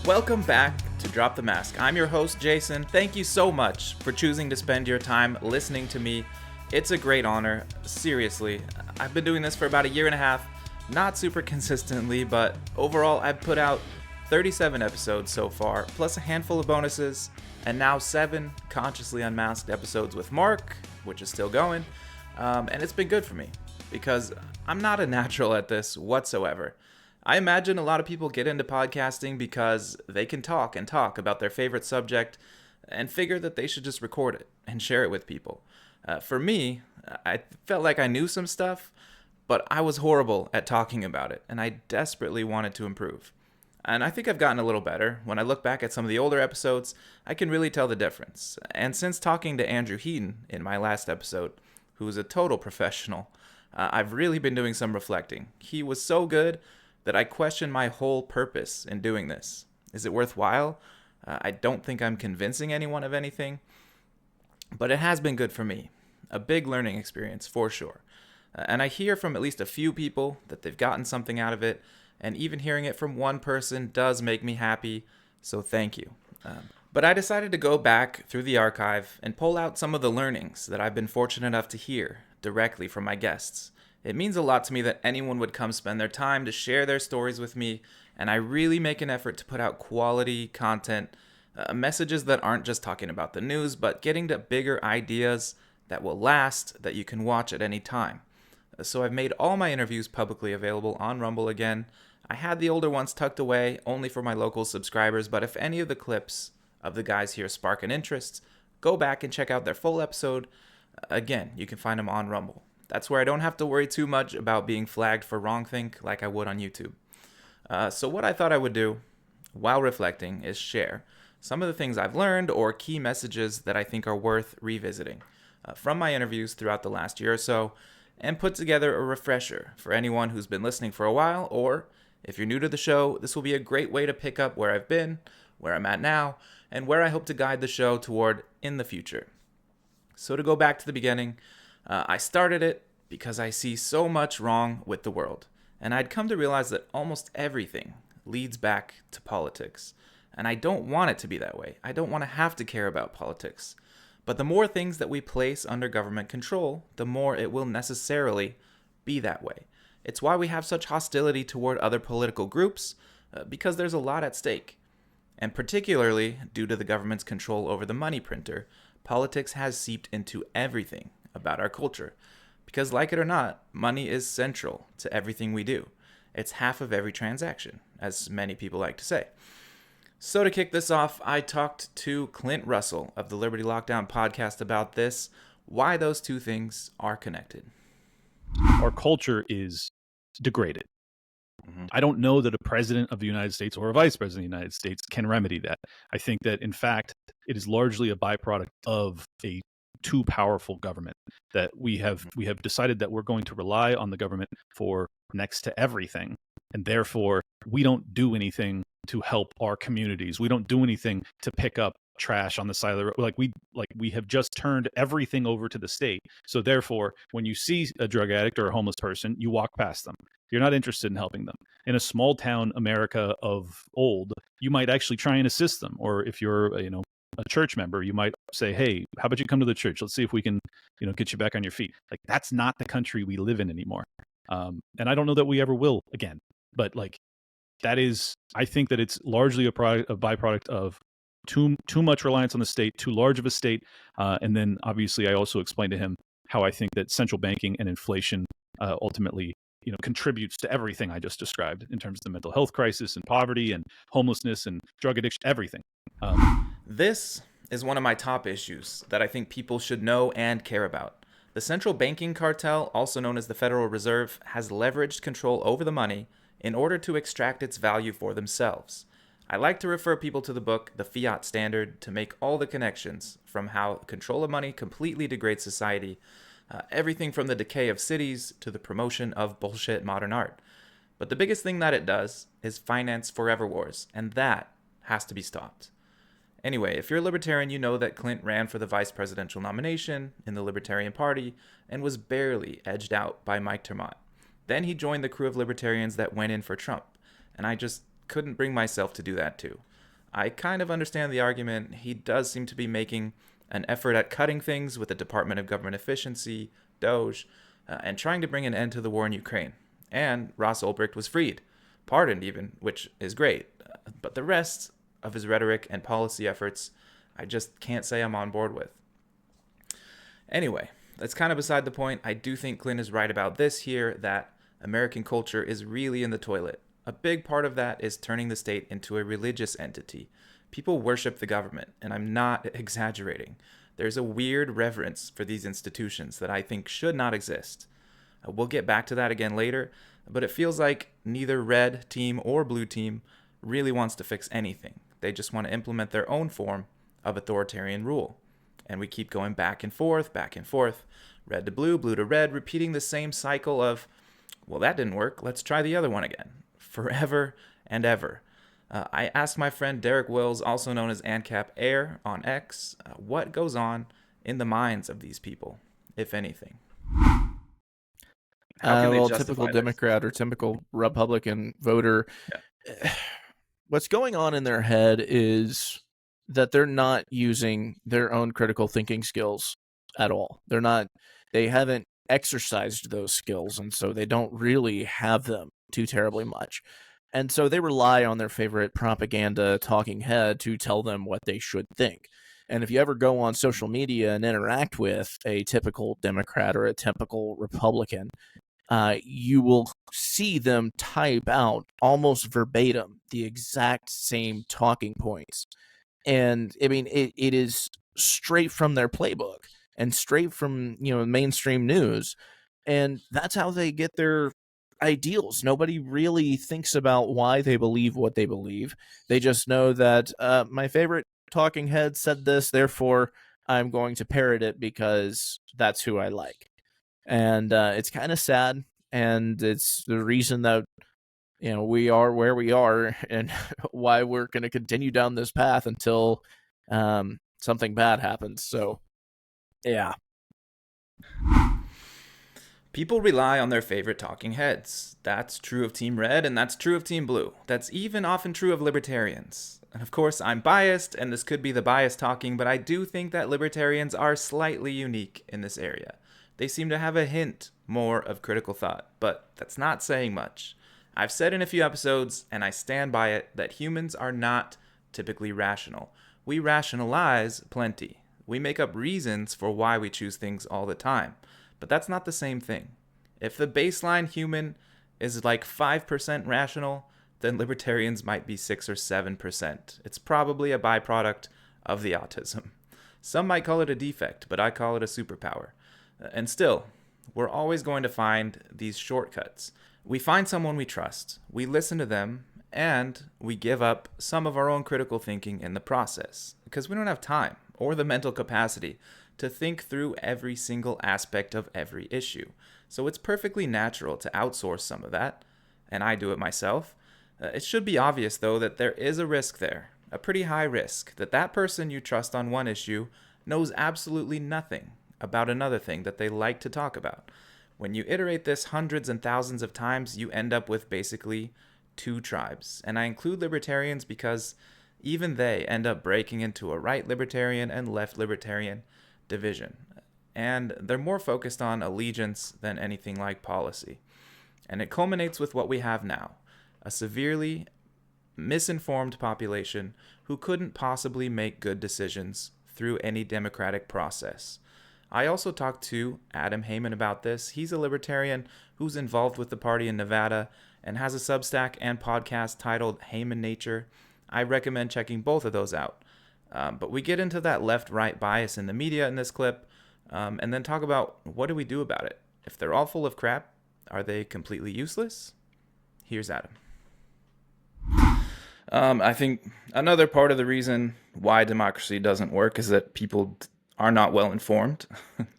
Welcome back to Drop the Mask. I'm your host, Jason. Thank you so much for choosing to spend your time listening to me. It's a great honor. Seriously, I've been doing this for about a year and a half, not super consistently, but overall I've put out 37 episodes so far, plus a handful of bonuses, and now 7 consciously unmasked episodes with Mark, which is still going, and it's been good for me, because I'm not a natural at this whatsoever. I imagine a lot of people get into podcasting because they can talk and talk about their favorite subject and figure that they should just record it and share it with people. For me, I felt like I knew some stuff, but I was horrible at talking about it, and I desperately wanted to improve. And I think I've gotten a little better. When I look back at some of the older episodes, I can really tell the difference. And since talking to Andrew Heaton in my last episode, who is a total professional, I've really been doing some reflecting. He was so good that I question my whole purpose in doing this. Is it worthwhile? I don't think I'm convincing anyone of anything, but it has been good for me. A big learning experience, for sure. And I hear from at least a few people that they've gotten something out of it, and even hearing it from one person does make me happy, so thank you. But I decided to go back through the archive and pull out some of the learnings that I've been fortunate enough to hear directly from my guests. It means a lot to me that anyone would come spend their time to share their stories with me, and I really make an effort to put out quality content, messages that aren't just talking about the news, but getting to bigger ideas that will last, that you can watch at any time. So I've made all my interviews publicly available on Rumble again. I had the older ones tucked away only for my local subscribers, but if any of the clips of the guys here spark an interest, go back and check out their full episode. Again, you can find them on Rumble. That's where I don't have to worry too much about being flagged for wrongthink like I would on YouTube. So what I thought I would do while reflecting is share some of the things I've learned or key messages that I think are worth revisiting from my interviews throughout the last year or so, and put together a refresher for anyone who's been listening for a while, or if you're new to the show, this will be a great way to pick up where I've been, where I'm at now, and where I hope to guide the show toward in the future. So to go back to the beginning, I started it because I see so much wrong with the world, and I'd come to realize that almost everything leads back to politics, and I don't want it to be that way. I don't want to have to care about politics, but the more things that we place under government control, the more it will necessarily be that way. It's why we have such hostility toward other political groups, because there's a lot at stake, and particularly due to the government's control over the money printer, politics has seeped into everything about our culture, because like it or not, money is central to everything we do. It's half of every transaction, as many people like to say. So to kick this off, I talked to Clint Russell of the Liberty Lockdown podcast about this, why those two things are connected. Our culture is degraded. I don't know that a president of the United States or a vice president of the United States can remedy that. I think that, in fact, it is largely a byproduct of a too powerful government, that we have decided that we're going to rely on the government for next to everything, and therefore we don't do anything to help our communities. We don't do anything to pick up trash on the side of the road. We have just turned everything over to the state. So therefore, when you see a drug addict or a homeless person, you walk past them. You're not interested in helping them. In a small town America of old, you might actually try and assist them. Or if you're, a church member, you might say, hey, how about you come to the church? Let's see if we can, get you back on your feet. Like, that's not the country we live in anymore. And I don't know that we ever will again, but I think that it's largely a byproduct of too much reliance on the state, too large of a state. And then obviously I also explained to him how I think that central banking and inflation ultimately, contributes to everything I just described in terms of the mental health crisis and poverty and homelessness and drug addiction, everything. This is one of my top issues that I think people should know and care about. The central banking cartel, also known as the Federal Reserve, has leveraged control over the money in order to extract its value for themselves. I like to refer people to the book, The Fiat Standard, to make all the connections from how control of money completely degrades society, everything from the decay of cities to the promotion of bullshit modern art. But the biggest thing that it does is finance forever wars, and that has to be stopped. Anyway, if you're a libertarian, you know that Clint ran for the vice presidential nomination in the Libertarian Party and was barely edged out by Mike Termott. Then he joined the crew of libertarians that went in for Trump, and I just couldn't bring myself to do that too. I kind of understand the argument. He does seem to be making an effort at cutting things with the Department of Government Efficiency, Doge, and trying to bring an end to the war in Ukraine. And Ross Ulbricht was freed, pardoned even, which is great. But the rest of his rhetoric and policy efforts, I just can't say I'm on board with. Anyway, that's kind of beside the point. I do think Clint is right about this here, that American culture is really in the toilet. A big part of that is turning the state into a religious entity. People worship the government, and I'm not exaggerating. There's a weird reverence for these institutions that I think should not exist. We'll get back to that again later, but it feels like neither red team or blue team really wants to fix anything. They just want to implement their own form of authoritarian rule. And we keep going back and forth, red to blue, blue to red, repeating the same cycle of, well, that didn't work, let's try the other one again, forever and ever. I asked my friend Derek Wills, also known as ANCAP Air on X, what goes on in the minds of these people, if anything. Well, typical Democrat or typical Republican voter, what's going on in their head is that they're not using their own critical thinking skills at all. They haven't exercised those skills, and so they don't really have them too terribly much. And so they rely on their favorite propaganda talking head to tell them what they should think. And if you ever go on social media and interact with a typical Democrat or a typical Republican, you will see them type out almost verbatim the exact same talking points. And I mean, it is straight from their playbook and straight from, mainstream news. And that's how they get their ideals. Nobody really thinks about why they believe what they believe. They just know that my favorite talking head said this, therefore I'm going to parrot it because that's who I like. And it's kind of sad, and it's the reason that we are where we are and why we're going to continue down this path until something bad happens. So yeah. People rely on their favorite talking heads. That's true of Team Red, and that's true of Team Blue. That's even often true of libertarians. And of course, I'm biased, and this could be the bias talking, but I do think that libertarians are slightly unique in this area. They seem to have a hint more of critical thought, but that's not saying much. I've said in a few episodes, and I stand by it, that humans are not typically rational. We rationalize plenty. We make up reasons for why we choose things all the time. But that's not the same thing. If the baseline human is like 5% rational, then libertarians might be 6 or 7%. It's probably a byproduct of the autism. Some might call it a defect, but I call it a superpower. And still, we're always going to find these shortcuts. We find someone we trust, we listen to them, and we give up some of our own critical thinking in the process, because we don't have time or the mental capacity to think through every single aspect of every issue. So it's perfectly natural to outsource some of that, and I do it myself. It should be obvious, though, that there is a risk there, a pretty high risk, that that person you trust on one issue knows absolutely nothing about another thing that they like to talk about. When you iterate this hundreds and thousands of times, you end up with basically two tribes. And I include libertarians because even they end up breaking into a right libertarian and left libertarian division. And they're more focused on allegiance than anything like policy. And it culminates with what we have now, a severely misinformed population who couldn't possibly make good decisions through any democratic process. I also talked to Adam Haman about this. He's a libertarian who's involved with the party in Nevada and has a Substack and podcast titled Haman Nature. I recommend checking both of those out. But we get into that left-right bias in the media in this clip, and then talk about what do we do about it. If they're all full of crap, are they completely useless? Here's Adam. I think another part of the reason why democracy doesn't work is that people are not well informed.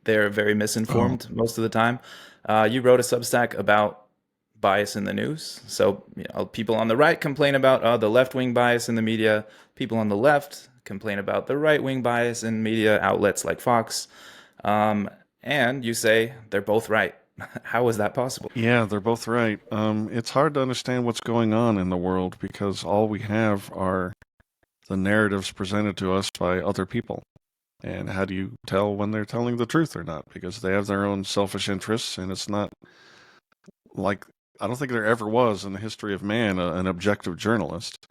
They're very misinformed most of the time. You wrote a Substack about bias in the news. So people on the right complain about the left-wing bias in the media. People on the left complain about the right-wing bias in media outlets like Fox. And you say they're both right. How is that possible? Yeah, they're both right. It's hard to understand what's going on in the world because all we have are the narratives presented to us by other people. And how do you tell when they're telling the truth or not? Because they have their own selfish interests, and it's not like, I don't think there ever was in the history of man an objective journalist.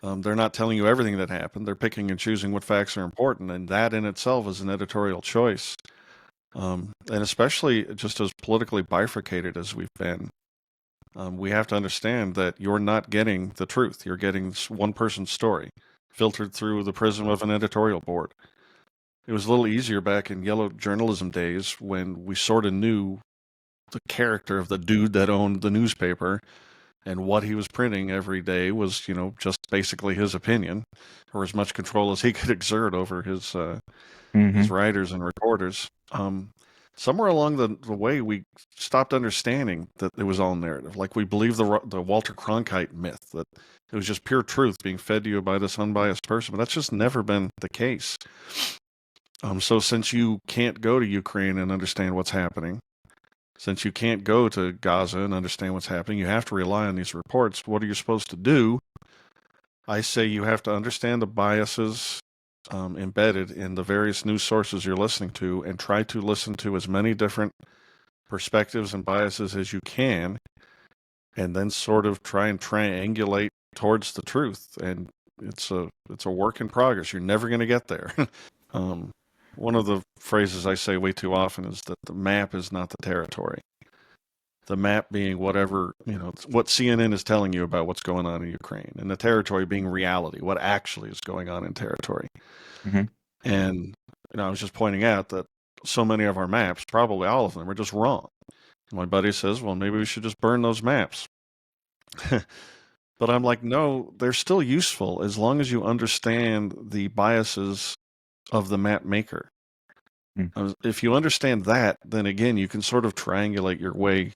They're not telling you everything that happened. They're picking and choosing what facts are important, and that in itself is an editorial choice. And especially just as politically bifurcated as we've been, we have to understand that you're not getting the truth. You're getting one person's story filtered through the prism of an editorial board. It was a little easier back in yellow journalism days when we sort of knew the character of the dude that owned the newspaper, and what he was printing every day was, just basically his opinion, or as much control as he could exert over his writers and reporters. Somewhere along the way, we stopped understanding that it was all narrative. Like, we believed the Walter Cronkite myth, that it was just pure truth being fed to you by this unbiased person, but that's just never been the case. So since you can't go to Ukraine and understand what's happening, since you can't go to Gaza and understand what's happening, you have to rely on these reports. What are you supposed to do? I say you have to understand the biases embedded in the various news sources you're listening to, and try to listen to as many different perspectives and biases as you can, and then sort of try and triangulate towards the truth. And it's a work in progress. You're never going to get there. One of the phrases I say way too often is that the map is not the territory. The map being whatever, what CNN is telling you about what's going on in Ukraine, and the territory being reality, what actually is going on in territory. Mm-hmm. And, I was just pointing out that so many of our maps, probably all of them, are just wrong. My buddy says, well, maybe we should just burn those maps. But I'm like, no, they're still useful as long as you understand the biases of the map maker. If you understand that, then again, you can sort of triangulate your way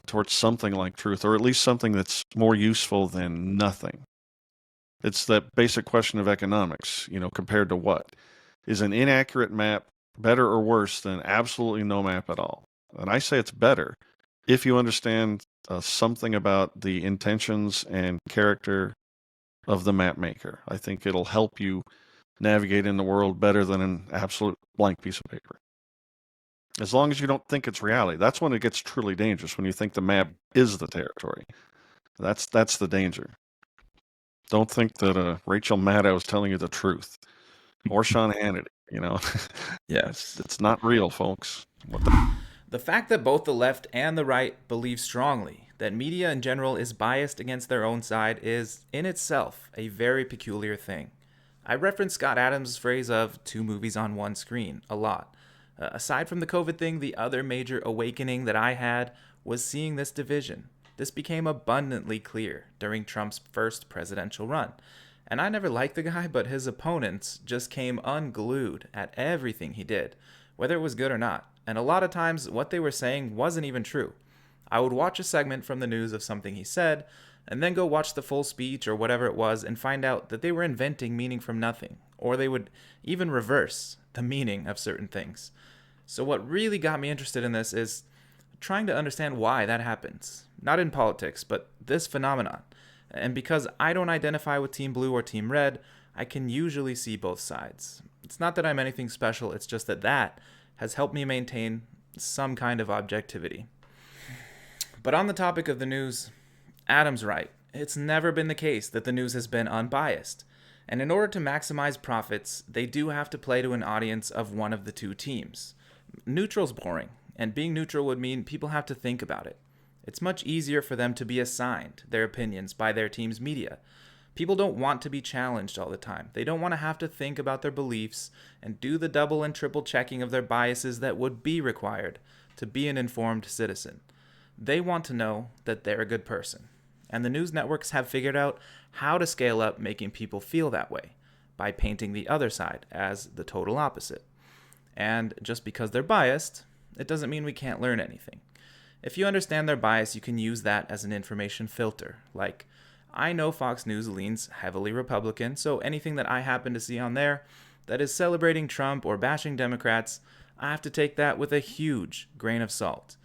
towards something like truth, or at least something that's more useful than nothing. It's that basic question of economics, compared to what? Is an inaccurate map better or worse than absolutely no map at all? And I say it's better if you understand something about the intentions and character of the map maker. I think it'll help you navigate in the world better than an absolute blank piece of paper. As long as you don't think it's reality. That's when it gets truly dangerous, when you think the map is the territory. That's the danger. Don't think that Rachel Maddow is telling you the truth. Or Sean Hannity, Yes. It's not real, folks. The fact that both the left and the right believe strongly that media in general is biased against their own side is, in itself, a very peculiar thing. I reference Scott Adams' phrase of 2 movies on one screen a lot. Aside from the COVID thing, the other major awakening that I had was seeing this division. This became abundantly clear during Trump's first presidential run. And I never liked the guy, but his opponents just came unglued at everything he did, whether it was good or not. And a lot of times, what they were saying wasn't even true. I would watch a segment from the news of something he said, and then go watch the full speech or whatever it was and find out that they were inventing meaning from nothing, or they would even reverse the meaning of certain things. So what really got me interested in this is trying to understand why that happens. Not in politics, but this phenomenon. And because I don't identify with Team Blue or Team Red, I can usually see both sides. It's not that I'm anything special, it's just that has helped me maintain some kind of objectivity. But on the topic of the news, Adam's right. It's never been the case that the news has been unbiased. And in order to maximize profits, they do have to play to an audience of one of the two teams. Neutral's boring, and being neutral would mean people have to think about it. It's much easier for them to be assigned their opinions by their team's media. People don't want to be challenged all the time. They don't want to have to think about their beliefs and do the double and triple checking of their biases that would be required to be an informed citizen. They want to know that they're a good person. And the news networks have figured out how to scale up making people feel that way by painting the other side as the total opposite. And just because they're biased, it doesn't mean we can't learn anything. If you understand their bias, you can use that as an information filter. Like, I know Fox News leans heavily Republican, so anything that I happen to see on there that is celebrating Trump or bashing Democrats, I have to take that with a huge grain of salt.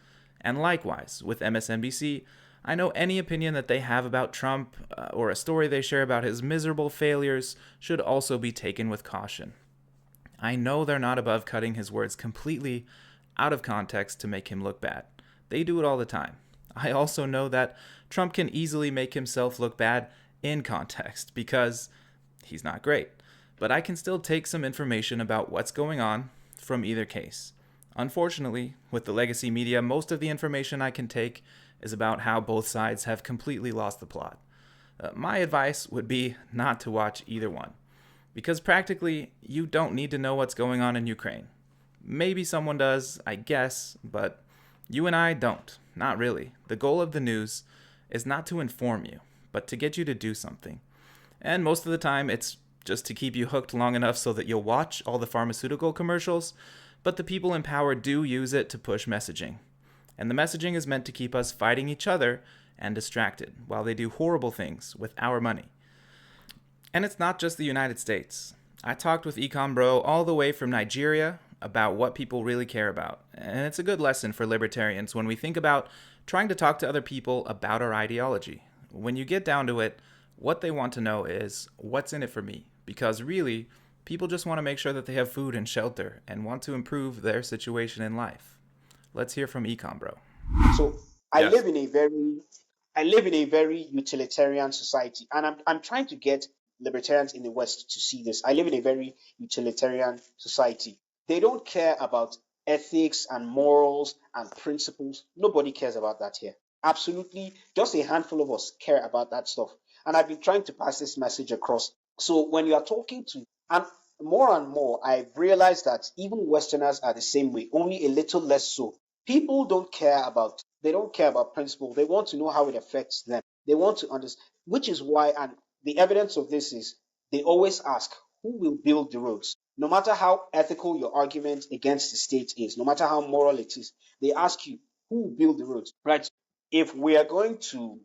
And likewise, with MSNBC, I know any opinion that they have about Trump or a story they share about his miserable failures should also be taken with caution. I know they're not above cutting his words completely out of context to make him look bad. They do it all the time. I also know that Trump can easily make himself look bad in context because he's not great. But I can still take some information about what's going on from either case. Unfortunately, with the legacy media, most of the information I can take is about how both sides have completely lost the plot. My advice would be not to watch either one, because practically you don't need to know what's going on in Ukraine. Maybe someone does, I guess, but you and I don't. Not really. The goal of the news is not to inform you, but to get you to do something. And most of the time, it's just to keep you hooked long enough so that you'll watch all the pharmaceutical commercials, but the people in power do use it to push messaging. And the messaging is meant to keep us fighting each other and distracted while they do horrible things with our money. And it's not just the United States. I talked with Econ Bro all the way from Nigeria about what people really care about. And it's a good lesson for libertarians when we think about trying to talk to other people about our ideology. When you get down to it, what they want to know is, what's in it for me? Because really, people just want to make sure that they have food and shelter and want to improve their situation in life. Let's hear from Econ Bro. So I live in a very utilitarian society, and I'm trying to get libertarians in the West to see this. I live in a very utilitarian society. They don't care about ethics and morals and principles. Nobody cares about that here. Absolutely, just a handful of us care about that stuff. And I've been trying to pass this message across. So when you are talking to, and more, I've realized that even Westerners are the same way, only a little less so. People don't care about principle. They want to know how it affects them. They want to understand, which is why, and the evidence of this is, they always ask, who will build the roads? No matter how ethical your argument against the state is, no matter how moral it is, they ask you, who will build the roads? Right? If we are going to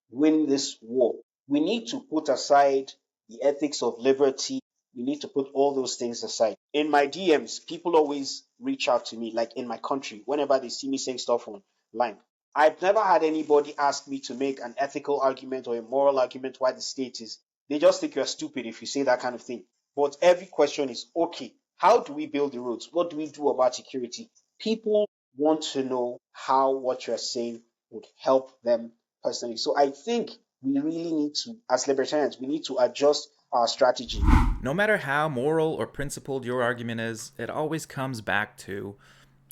win this war, we need to put aside the ethics of liberty. We need to put all those things aside. In my DMs, people always reach out to me, like in my country, whenever they see me saying stuff online. I've never had anybody ask me to make an ethical argument or a moral argument why the state is. They just think you're stupid if you say that kind of thing. But every question is, okay, how do we build the roads? What do we do about security? People want to know how what you're saying would help them personally. So I think we really need to, as libertarians, we need to adjust our strategy. No matter how moral or principled your argument is, it always comes back to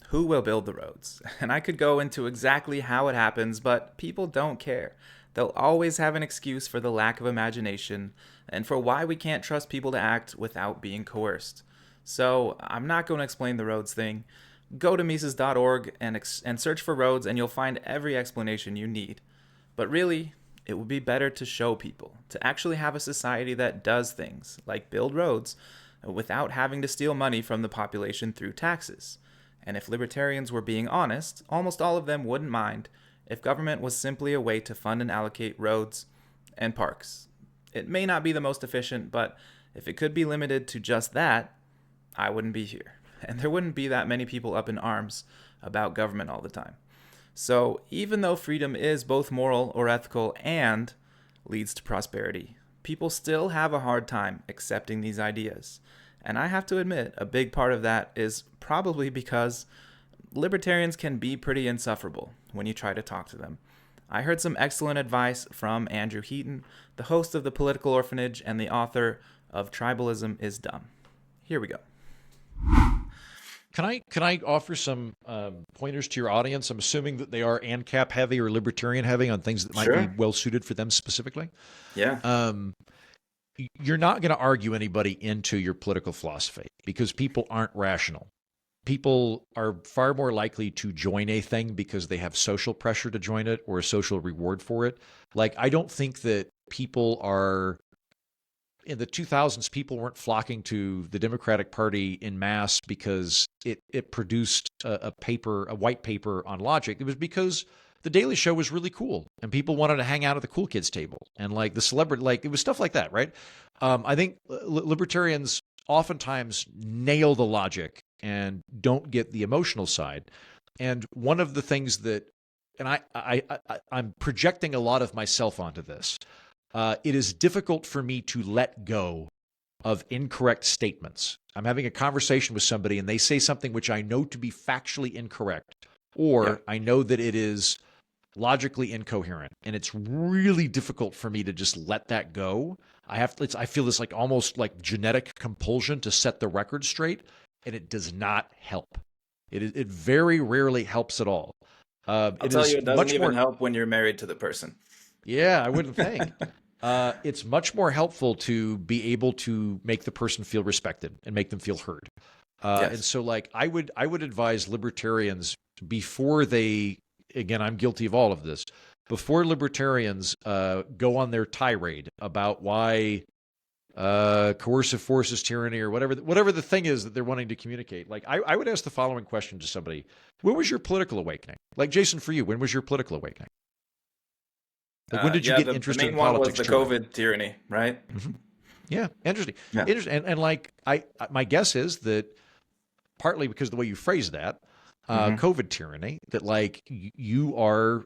who will build the roads. And I could go into exactly how it happens, but people don't care. They'll always have an excuse for the lack of imagination and for why we can't trust people to act without being coerced. So I'm not going to explain the roads thing. Go to Mises.org and search for roads, and you'll find every explanation you need. But really, it would be better to show people, to actually have a society that does things, like build roads, without having to steal money from the population through taxes. And if libertarians were being honest, almost all of them wouldn't mind if government was simply a way to fund and allocate roads and parks. It may not be the most efficient, but if it could be limited to just that, I wouldn't be here. And there wouldn't be that many people up in arms about government all the time. So even though freedom is both moral or ethical and leads to prosperity, people still have a hard time accepting these ideas. And I have to admit, a big part of that is probably because libertarians can be pretty insufferable when you try to talk to them. I heard some excellent advice from Andrew Heaton, the host of The Political Orphanage and the author of Tribalism is Dumb. Here we go. Can I offer some pointers to your audience? I'm assuming that they are ANCAP heavy or libertarian heavy on things that might be well suited for them specifically. Yeah. You're not going to argue anybody into your political philosophy because people aren't rational. People are far more likely to join a thing because they have social pressure to join it or a social reward for it. Like, I don't think that people are... In the 2000s, people weren't flocking to the Democratic Party in mass because it produced a white paper on logic. It was because The Daily Show was really cool, and people wanted to hang out at the cool kids table, and like the celebrity, like it was stuff like that, right? I think libertarians oftentimes nail the logic and don't get the emotional side. And one of the things that and I'm projecting a lot of myself onto this. It is difficult for me to let go of incorrect statements. I'm having a conversation with somebody and they say something which I know to be factually incorrect, or I know that it is logically incoherent, and it's really difficult for me to just let that go. I feel this like almost like genetic compulsion to set the record straight, and it does not help. It very rarely helps at all. I'll tell you, it doesn't even help when you're married to the person. Yeah, I wouldn't think. It's much more helpful to be able to make the person feel respected and make them feel heard. And so, like, I would advise libertarians before they, again, I'm guilty of all of this, before libertarians go on their tirade about why coercive force is tyranny or whatever the thing is that they're wanting to communicate. Like, I would ask the following question to somebody: when was your political awakening? Like, Jason, for you, when was your political awakening? Like, when did you get interested in politics? The main one was the COVID tyranny, right? Mm-hmm. Yeah, interesting. Yeah. Interesting. And like, my guess is that partly because of the way you phrase that, COVID tyranny, that like you are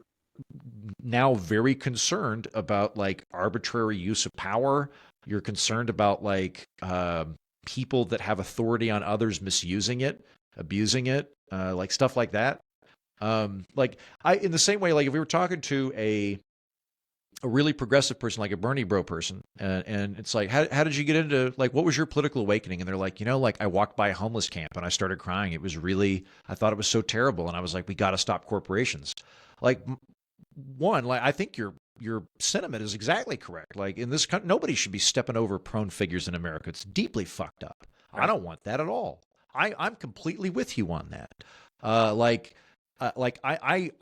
now very concerned about like arbitrary use of power. You're concerned about like people that have authority on others misusing it, abusing it, like stuff like that. Like in the same way, like if we were talking to a really progressive person, like a Bernie bro person, and it's like, how did you get into, like, what was your political awakening? And they're like, like, I walked by a homeless camp and I started crying. It was really, I thought it was so terrible. And I was like, we got to stop corporations. Like, one, like, I think your sentiment is exactly correct. Like, in this country, nobody should be stepping over prone figures in America. It's deeply fucked up. Right. I don't want that at all. I'm completely with you on that. I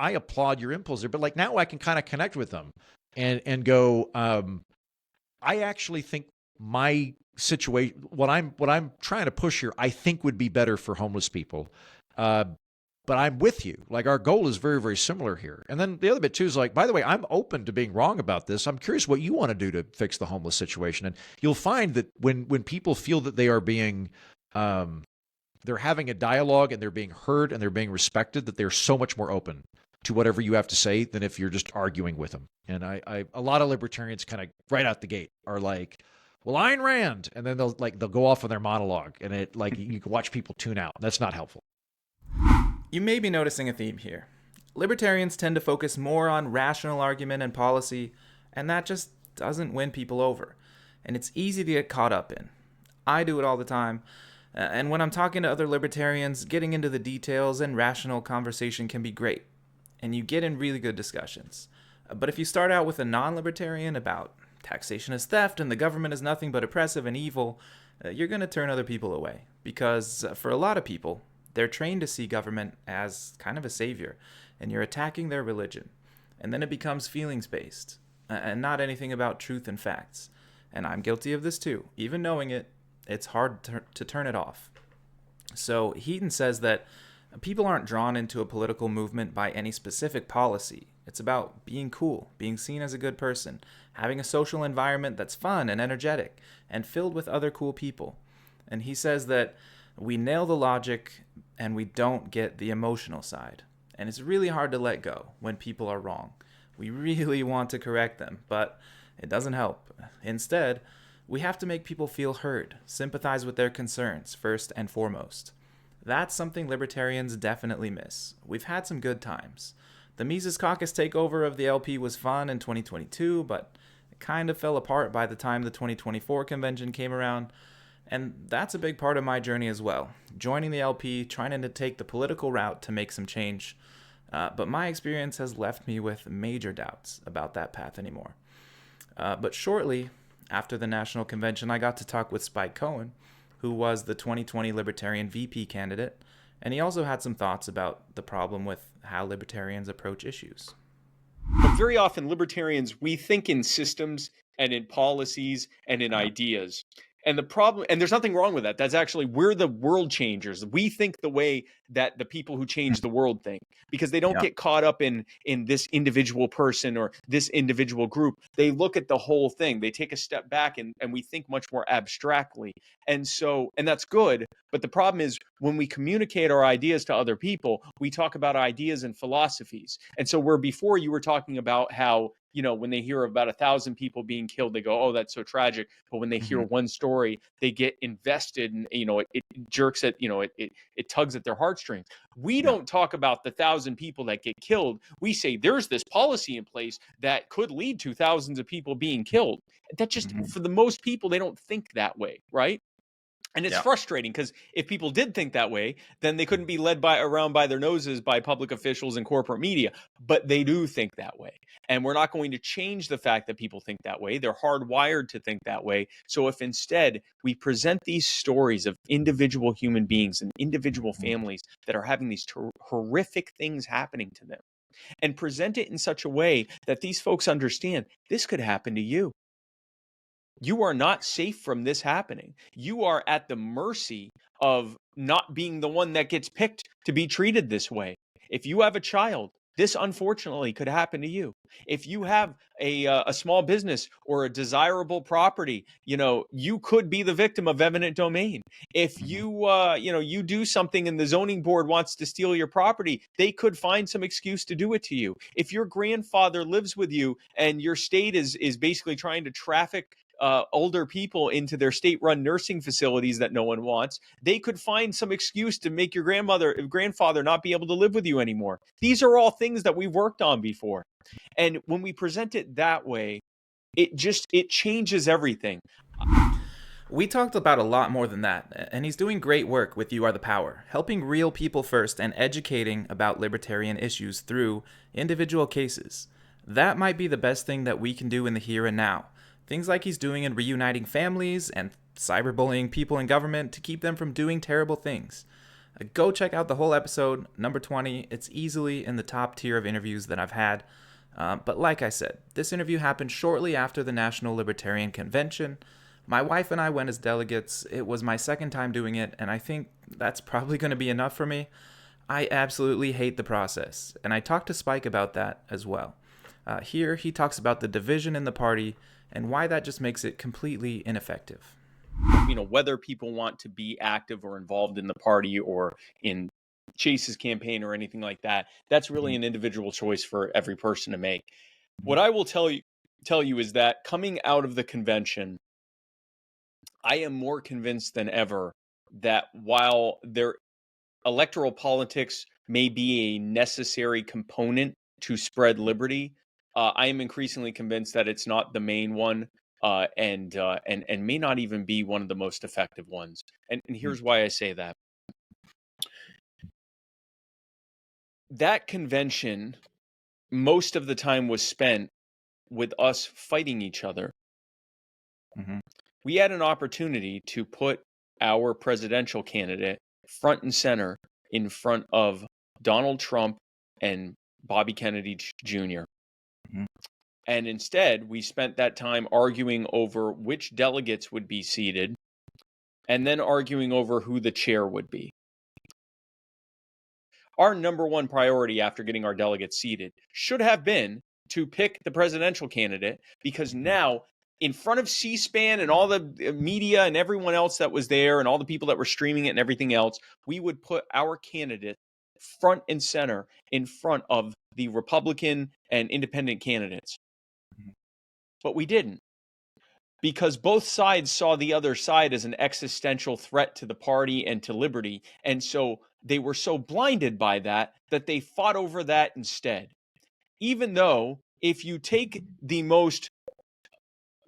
applaud your impulse there, but like now I can kind of connect with them. And go, I actually think my situation, what I'm trying to push here, I think would be better for homeless people. But I'm with you. Like, our goal is very, very similar here. And then the other bit too is like, by the way, I'm open to being wrong about this. I'm curious what you want to do to fix the homeless situation. And you'll find that when people feel that they are being, they're having a dialogue and they're being heard and they're being respected, that they're so much more open to whatever you have to say than if you're just arguing with them. And a lot of libertarians kind of right out the gate are like, well, Ayn Rand, and then they'll go off on their monologue, and it like you can watch people tune out. That's not helpful. You may be noticing a theme here. Libertarians tend to focus more on rational argument and policy, and that just doesn't win people over. And it's easy to get caught up in. I do it all the time. And when I'm talking to other libertarians, getting into the details and rational conversation can be great. And you get in really good discussions. But if you start out with a non-libertarian about taxation is theft and the government is nothing but oppressive and evil, you're going to turn other people away. Because for a lot of people, they're trained to see government as kind of a savior, and you're attacking their religion. And then it becomes feelings-based, and not anything about truth and facts. And I'm guilty of this too. Even knowing it, it's hard to turn it off. So Heaton says that people aren't drawn into a political movement by any specific policy. It's about being cool, being seen as a good person, having a social environment that's fun and energetic, and filled with other cool people. And he says that we nail the logic and we don't get the emotional side. And it's really hard to let go when people are wrong. We really want to correct them, but it doesn't help. Instead, we have to make people feel heard, sympathize with their concerns first and foremost. That's something libertarians definitely miss. We've had some good times. The Mises Caucus takeover of the LP was fun in 2022, but it kind of fell apart by the time the 2024 convention came around. And that's a big part of my journey as well. Joining the LP, trying to take the political route to make some change. But my experience has left me with major doubts about that path anymore. But shortly after the national convention, I got to talk with Cohen, who was the 2020 Libertarian VP candidate, and he also had some thoughts about the problem with how libertarians approach issues. But very often, libertarians, we think in systems and in policies and in ideas. And the problem, and there's nothing wrong with that. That's actually, we're the world changers. We think the way that the people who change the world think, because they don't get caught up in this individual person or this individual group. They look at the whole thing. They take a step back and we think much more abstractly. And that's good. But the problem is when we communicate our ideas to other people, we talk about ideas and philosophies. And so where before you were talking about how, when they hear about 1,000 people being killed, they go, oh, that's so tragic. But when they hear one story, they get invested and, it jerks at, it tugs at their heartstrings. We don't talk about the 1,000 people that get killed. We say there's this policy in place that could lead to thousands of people being killed. That just, for the most people, they don't think that way, right? And it's frustrating because if people did think that way, then they couldn't be led around by their noses by public officials and corporate media. But they do think that way. And we're not going to change the fact that people think that way. They're hardwired to think that way. So if instead we present these stories of individual human beings and individual families that are having these horrific things happening to them, and present it in such a way that these folks understand this could happen to you. You are not safe from this happening. You are at the mercy of not being the one that gets picked to be treated this way. If you have a child, this unfortunately could happen to you. If you have a small business or a desirable property, you could be the victim of eminent domain. If you, you do something and the zoning board wants to steal your property, they could find some excuse to do it to you. If your grandfather lives with you and your state is basically trying to traffic older people into their state-run nursing facilities that no one wants, they could find some excuse to make your grandfather not be able to live with you anymore. These are all things that we've worked on before. And when we present it that way, it changes everything. We talked about a lot more than that, and he's doing great work with You Are the Power, helping real people first and educating about libertarian issues through individual cases. That might be the best thing that we can do in the here and now. Things like he's doing in reuniting families and cyberbullying people in government to keep them from doing terrible things. Go check out the whole episode, number 20. It's easily in the top tier of interviews that I've had. But like I said, this interview happened shortly after the National Libertarian Convention. My wife and I went as delegates. It was my second time doing it, and I think that's probably going to be enough for me. I absolutely hate the process, and I talked to Spike about that as well. Here, he talks about the division in the party and why that just makes it completely ineffective. Whether people want to be active or involved in the party or in Chase's campaign or anything like that, that's really an individual choice for every person to make. What I will tell you is that coming out of the convention, I am more convinced than ever that while their electoral politics may be a necessary component to spread liberty, I am increasingly convinced that it's not the main one, and may not even be one of the most effective ones. And here's why I say that. That convention, most of the time was spent with us fighting each other. We had an opportunity to put our presidential candidate front and center in front of Donald Trump and Bobby Kennedy Jr. And instead, we spent that time arguing over which delegates would be seated and then arguing over who the chair would be. Our number one priority after getting our delegates seated should have been to pick the presidential candidate, because now, in front of C-SPAN and all the media and everyone else that was there and all the people that were streaming it and everything else, we would put our candidate front and center in front of the Republican and independent candidates. But we didn't, because both sides saw the other side as an existential threat to the party and to liberty. And so they were so blinded by that they fought over that instead. Even though if you take the most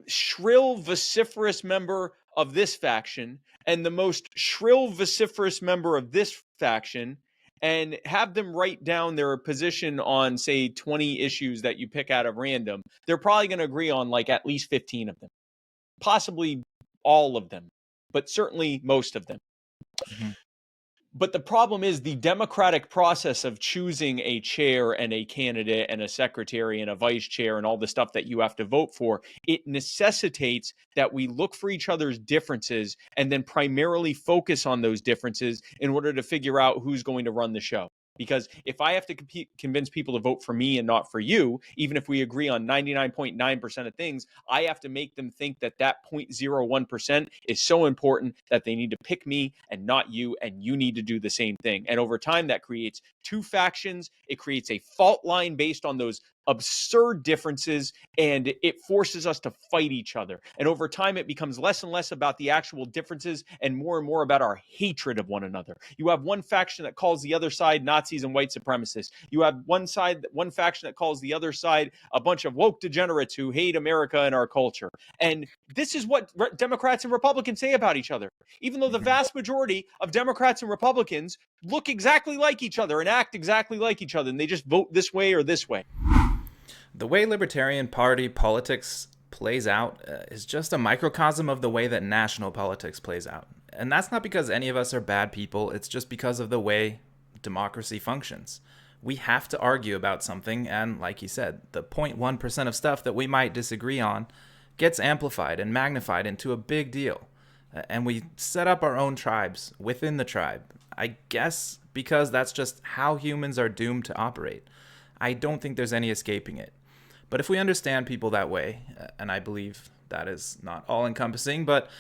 shrill, vociferous member of this faction and the most shrill, vociferous member of this faction and have them write down their position on, say, 20 issues that you pick out of random, they're probably going to agree on like at least 15 of them. Possibly all of them, but certainly most of them. But the problem is the democratic process of choosing a chair and a candidate and a secretary and a vice chair and all the stuff that you have to vote for, it necessitates that we look for each other's differences and then primarily focus on those differences in order to figure out who's going to run the show. Because if I have to convince people to vote for me and not for you, even if we agree on 99.9% of things, I have to make them think that that 0.01% is so important that they need to pick me and not you, and you need to do the same thing. And over time, that creates two factions. It creates a fault line based on those absurd differences, and it forces us to fight each other. And over time, it becomes less and less about the actual differences and more about our hatred of one another. You have one faction that calls the other side Nazis and white supremacists. You have one faction that calls the other side a bunch of woke degenerates who hate America and our culture. And this is what Democrats and Republicans say about each other. Even though the vast majority of Democrats and Republicans look exactly like each other and act exactly like each other, and they just vote this way or this way. The way Libertarian Party politics plays out is just a microcosm of the way that national politics plays out. And that's not because any of us are bad people, it's just because of the way democracy functions. We have to argue about something, and like you said, the 0.1% of stuff that we might disagree on gets amplified and magnified into a big deal. And we set up our own tribes within the tribe. I guess because that's just how humans are doomed to operate. I don't think there's any escaping it. But if we understand people that way, and I believe that is not all-encompassing, but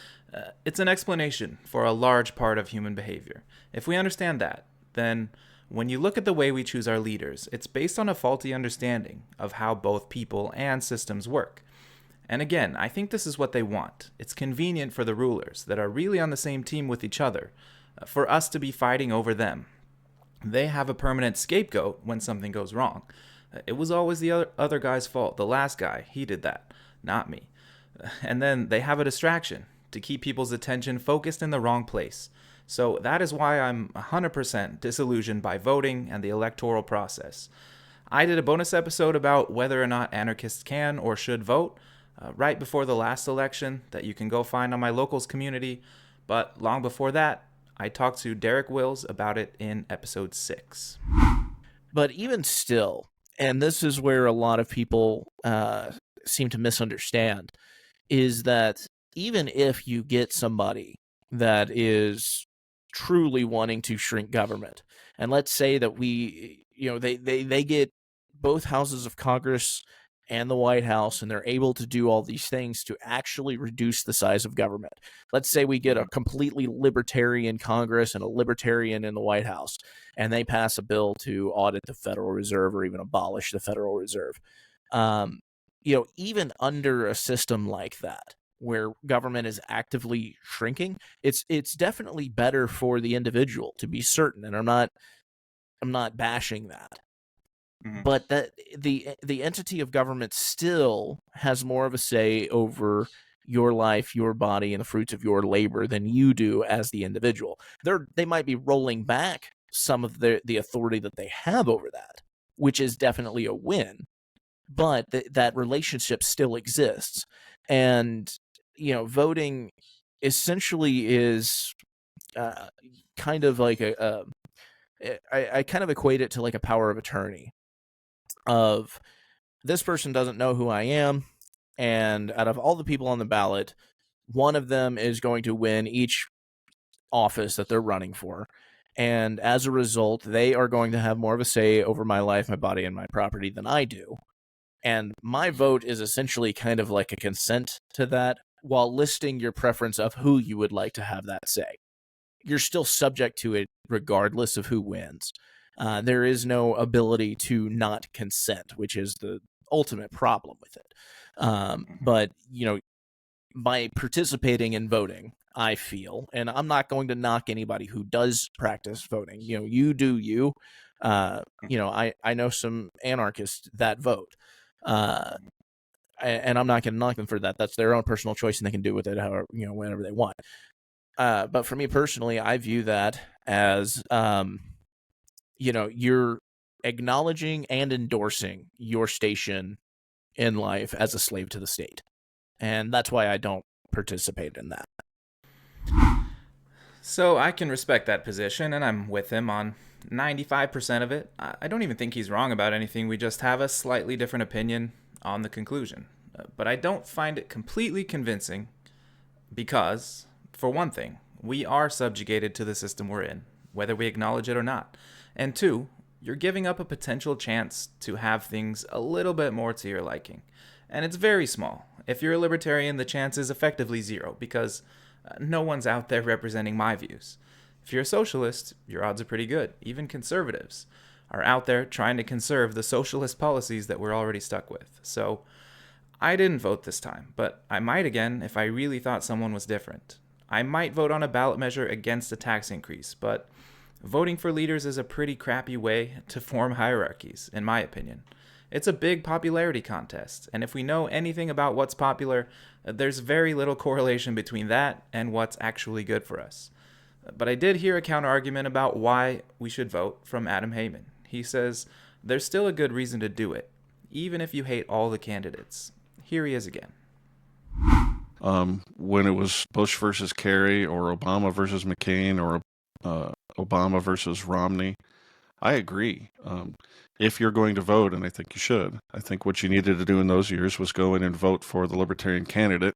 it's an explanation for a large part of human behavior. If we understand that, then when you look at the way we choose our leaders, it's based on a faulty understanding of how both people and systems work. And again, I think this is what they want. It's convenient for the rulers that are really on the same team with each other, for us to be fighting over them. They have a permanent scapegoat when something goes wrong. It was always the other guy's fault. The last guy, he did that, not me. And then they have a distraction to keep people's attention focused in the wrong place. So that is why I'm 100% disillusioned by voting and the electoral process. I did a bonus episode about whether or not anarchists can or should vote right before the last election that you can go find on my locals community. But long before that, I talked to Derek Wills about it in episode 6. But even still, and this is where a lot of people seem to misunderstand, is that even if you get somebody that is truly wanting to shrink government, and let's say that they get both houses of Congress and the White House, and they're able to do all these things to actually reduce the size of government. Let's say we get a completely libertarian Congress and a libertarian in the White House, and they pass a bill to audit the Federal Reserve or even abolish the Federal Reserve. Even under a system like that, where government is actively shrinking, it's definitely better for the individual, to be certain, and I'm not bashing that. Mm-hmm. But that the entity of government still has more of a say over your life, your body, and the fruits of your labor than you do as the individual. They might be rolling back some of the authority that they have over that, which is definitely a win. But that relationship still exists, and voting essentially is kind of like I kind of equate it to like a power of attorney. Of this person doesn't know who I am, and out of all the people on the ballot, one of them is going to win each office that they're running for, and as a result, they are going to have more of a say over my life, my body, and my property than I do. And my vote is essentially kind of like a consent to that, while listing your preference of who you would like to have that say. You're still subject to it regardless of who wins. There is no ability to not consent, which is the ultimate problem with it. But by participating in voting, I feel, and I'm not going to knock anybody who does practice voting. You do you. I know some anarchists that vote. And I'm not going to knock them for that. That's their own personal choice, and they can do with it however, whenever they want. But for me personally, I view that as, you're acknowledging and endorsing your station in life as a slave to the state. And that's why I don't participate in that. So I can respect that position, and I'm with him on 95% of it. I don't even think he's wrong about anything. We just have a slightly different opinion on the conclusion. But I don't find it completely convincing because, for one thing, we are subjugated to the system we're in, whether we acknowledge it or not. And two, you're giving up a potential chance to have things a little bit more to your liking. And it's very small. If you're a libertarian, the chance is effectively zero because no one's out there representing my views. If you're a socialist, your odds are pretty good. Even conservatives are out there trying to conserve the socialist policies that we're already stuck with. So I didn't vote this time, but I might again if I really thought someone was different. I might vote on a ballot measure against a tax increase, but voting for leaders is a pretty crappy way to form hierarchies, in my opinion. It's a big popularity contest, and if we know anything about what's popular, there's very little correlation between that and what's actually good for us. But I did hear a counterargument about why we should vote from Adam Haman. He says there's still a good reason to do it, even if you hate all the candidates. Here he is again. When it was Bush versus Kerry or Obama versus McCain or Obama versus Romney, I agree. If you're going to vote, and I think you should, I think what you needed to do in those years was go in and vote for the Libertarian candidate,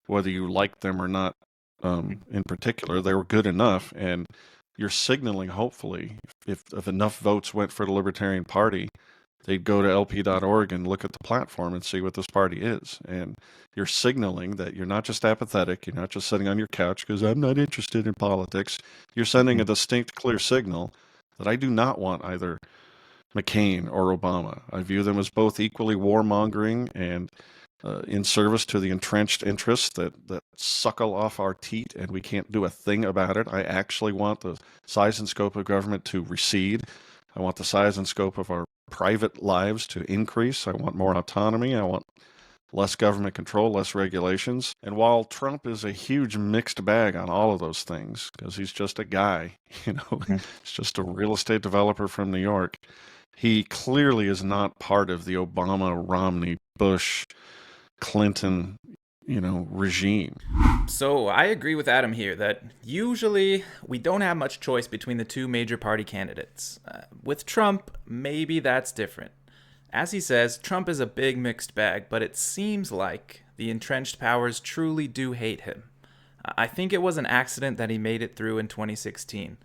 whether you liked them or not. In particular, they were good enough, and you're signaling, hopefully, if enough votes went for the Libertarian Party, they'd go to lp.org and look at the platform and see what this party is. And you're signaling that you're not just apathetic, you're not just sitting on your couch because I'm not interested in politics. You're sending a distinct, clear signal that I do not want either McCain or Obama. I view them as both equally warmongering and in service to the entrenched interests that suckle off our teat, and we can't do a thing about it. I actually want the size and scope of government to recede. I want the size and scope of our private lives to increase. I want more autonomy. I want less government control, less regulations. And while Trump is a huge mixed bag on all of those things, because he's just a guy, he's just a real estate developer from New York, he clearly is not part of the Obama, Romney, Bush, Clinton, regime. So I agree with Adam here that usually we don't have much choice between the two major party candidates. With Trump, maybe that's different. As he says, Trump is a big mixed bag, but it seems like the entrenched powers truly do hate him. I think it was an accident that he made it through in 2016.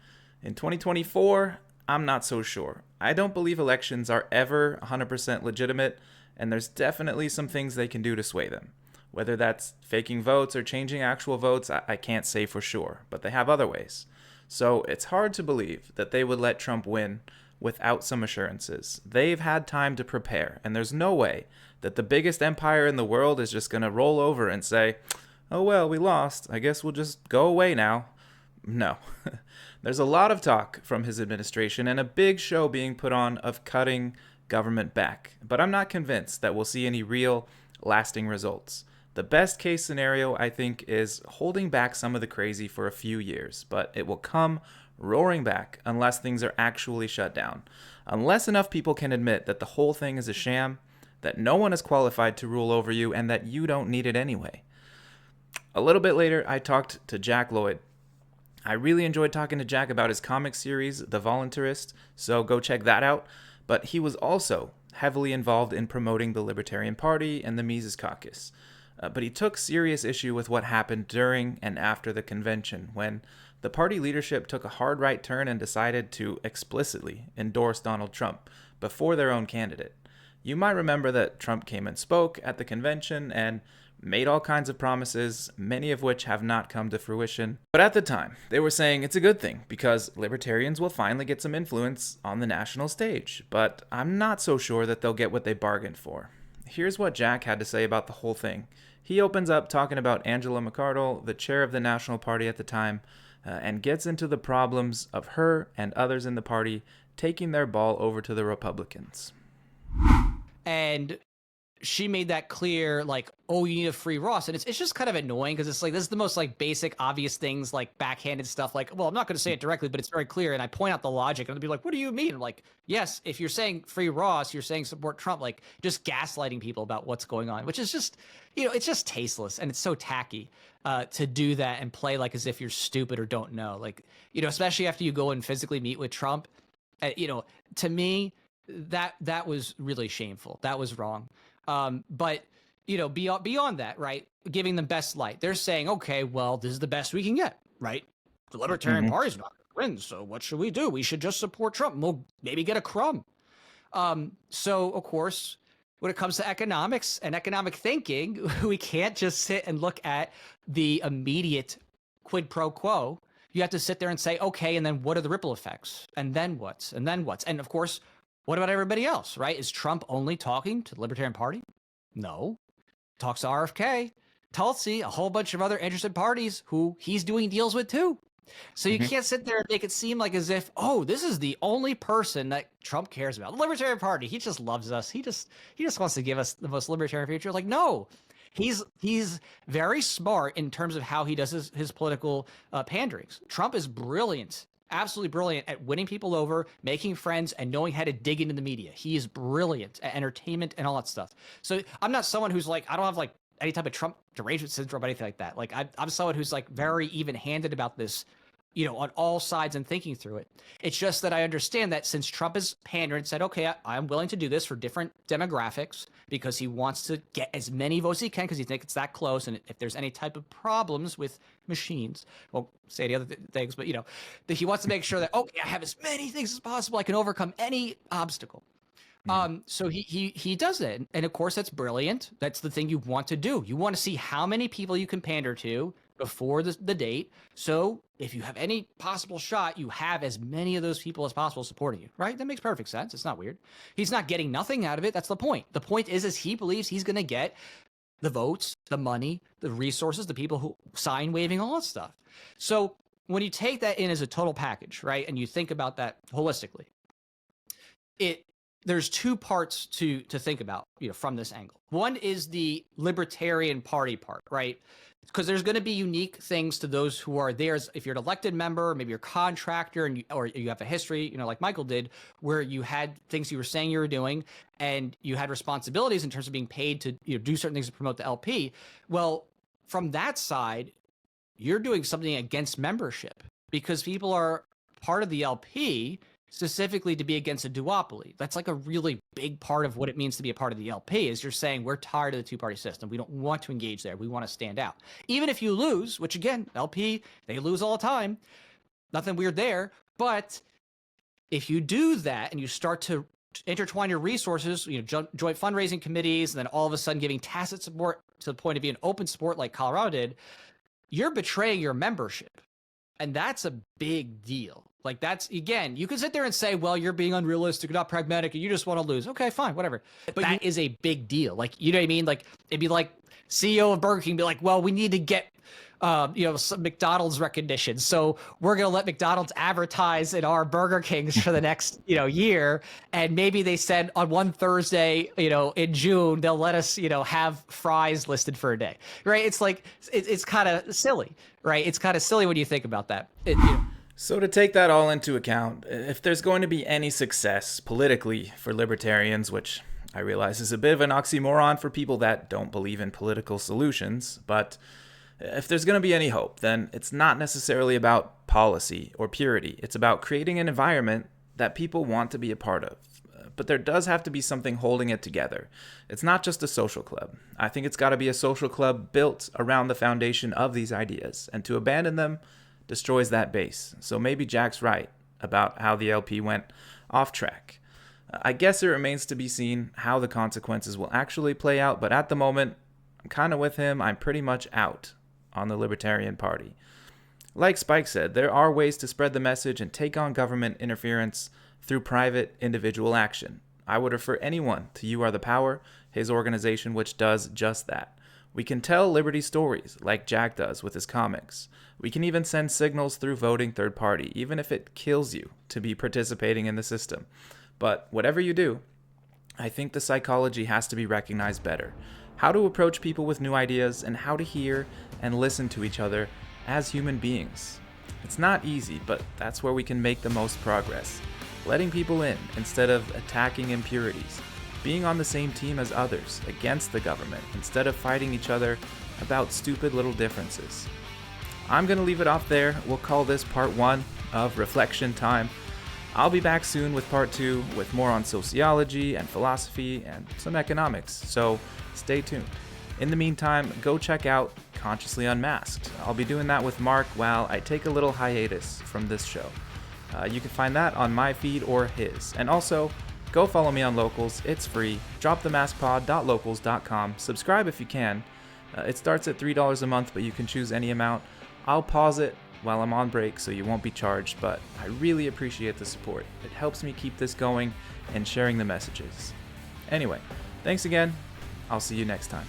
In 2024, I'm not so sure. I don't believe elections are ever 100% legitimate, and there's definitely some things they can do to sway them. Whether that's faking votes or changing actual votes, I can't say for sure, but they have other ways. So it's hard to believe that they would let Trump win without some assurances. They've had time to prepare, and there's no way that the biggest empire in the world is just going to roll over and say, oh well, we lost, I guess we'll just go away now. No. There's a lot of talk from his administration and a big show being put on of cutting government back, but I'm not convinced that we'll see any real lasting results. The best case scenario, I think, is holding back some of the crazy for a few years, but it will come roaring back unless things are actually shut down. Unless enough people can admit that the whole thing is a sham, that no one is qualified to rule over you, and that you don't need it anyway. A little bit later, I talked to Jack Lloyd. I really enjoyed talking to Jack about his comic series, The Voluntarist, so go check that out. But he was also heavily involved in promoting the Libertarian Party and the Mises Caucus. But he took serious issue with what happened during and after the convention, when the party leadership took a hard right turn and decided to explicitly endorse Donald Trump before their own candidate. You might remember that Trump came and spoke at the convention and made all kinds of promises, many of which have not come to fruition. But at the time, they were saying it's a good thing because libertarians will finally get some influence on the national stage. But I'm not so sure that they'll get what they bargained for. Here's what Jack had to say about the whole thing. He opens up talking about Angela McArdle, the chair of the National Party at the time, and gets into the problems of her and others in the party taking their ball over to the Republicans. And she made that clear, like, oh, you need a free Ross. And it's just kind of annoying because it's like, this is the most like basic, obvious things, like backhanded stuff. Like, well, I'm not going to say it directly, but it's very clear. And I point out the logic and they'll be like, what do you mean? I'm like, yes, if you're saying free Ross, you're saying support Trump, like just gaslighting people about what's going on, which is just, it's just tasteless. And it's so tacky to do that and play like as if you're stupid or don't know. Like, especially after you go and physically meet with Trump, to me, that was really shameful. That was wrong. But beyond that, right, giving them best light, they're saying, okay, well, this is the best we can get, right? The Libertarian Party's not going to win, so what should we do? We should just support Trump. We'll maybe get a crumb. So, of course, when it comes to economics and economic thinking, we can't just sit and look at the immediate quid pro quo. You have to sit there and say, okay, and then what are the ripple effects? And then what's? And then what's? And, of course, what about everybody else, right? Is Trump only talking to the Libertarian Party? No. Talks to RFK, Tulsi, a whole bunch of other interested parties who he's doing deals with too. So you can't sit there and make it seem like as if, oh, this is the only person that Trump cares about. The Libertarian Party, he just loves us. He just wants to give us the most libertarian future. Like, no. He's very smart in terms of how he does his political panderings. Trump is brilliant. Absolutely brilliant at winning people over, making friends, and knowing how to dig into the media. He is brilliant at entertainment and all that stuff. So I'm not someone who's like, I don't have like any type of Trump derangement syndrome or anything like that. Like I'm someone who's like very even-handed about this, on all sides and thinking through it. It's just that I understand that since Trump has pandered and said, okay, I'm willing to do this for different demographics because he wants to get as many votes as he can because he thinks it's that close. And if there's any type of problems with machines, well, say the other things, but that he wants to make sure that, okay, I have as many things as possible. I can overcome any obstacle. So he does that. And of course, that's brilliant. That's the thing you want to do. You want to see how many people you can pander to before the date. So if you have any possible shot, you have as many of those people as possible supporting you, right? That makes perfect sense. It's not weird. He's not getting nothing out of it. That's the point. The point is he believes he's going to get the votes, the money, the resources, the people who sign waiving, all that stuff. So when you take that in as a total package, right, and you think about that holistically, there's two parts to think about, from this angle. One is the Libertarian Party part, right? Because there's going to be unique things to those who are there. If you're an elected member, maybe you're a contractor, or you have a history, like Michael did, where you had things you were saying you were doing, and you had responsibilities in terms of being paid to do certain things to promote the LP. Well, from that side, you're doing something against membership because people are part of the LP specifically to be against a duopoly. That's like a really big part of what it means to be a part of the LP is you're saying we're tired of the two-party system. We don't want to engage there. We want to stand out. Even if you lose, which again, LP, they lose all the time. Nothing weird there. But if you do that and you start to intertwine your resources, joint fundraising committees, and then all of a sudden giving tacit support to the point of being open support like Colorado did, you're betraying your membership. And that's a big deal. Like that's, again, you can sit there and say, well, you're being unrealistic, not pragmatic, and you just want to lose. Okay, fine, whatever. But that is a big deal. Like, you know what I mean? Like, it'd be like CEO of Burger King be like, well, we need to get, some McDonald's recognition. So we're going to let McDonald's advertise in our Burger Kings for the next, year. And maybe they said on one Thursday, in June, they'll let us, have fries listed for a day, right? It's like, it's kind of silly, right? It's kind of silly when you think about that. So to take that all into account, if there's going to be any success politically for libertarians, which I realize is a bit of an oxymoron for people that don't believe in political solutions, but if there's going to be any hope, then it's not necessarily about policy or purity. It's about creating an environment that people want to be a part of. But there does have to be something holding it together. It's not just a social club. I think it's got to be a social club built around the foundation of these ideas, and to abandon them destroys that base. So maybe Jack's right about how the LP went off track. I guess it remains to be seen how the consequences will actually play out, but at the moment, I'm kind of with him. I'm pretty much out on the Libertarian Party. Like Spike said, there are ways to spread the message and take on government interference through private individual action. I would refer anyone to You Are the Power, his organization which does just that. We can tell liberty stories like Jack does with his comics. We can even send signals through voting third party, even if it kills you to be participating in the system. But whatever you do, I think the psychology has to be recognized better. How to approach people with new ideas and how to hear and listen to each other as human beings. It's not easy, but that's where we can make the most progress. Letting people in instead of attacking impurities. Being on the same team as others against the government instead of fighting each other about stupid little differences. I'm going to leave it off there. We'll call this part 1 of Reflection Time. I'll be back soon with part 2 with more on sociology and philosophy and some economics, so stay tuned. In the meantime, go check out Consciously Unmasked. I'll be doing that with Mark while I take a little hiatus from this show. You can find that on my feed or his. And also, go follow me on Locals. It's free. dropthemaskpod.locals.com. Subscribe if you can. It starts at $3 a month, but you can choose any amount. I'll pause it while I'm on break so you won't be charged, but I really appreciate the support. It helps me keep this going and sharing the messages. Anyway, thanks again. I'll see you next time.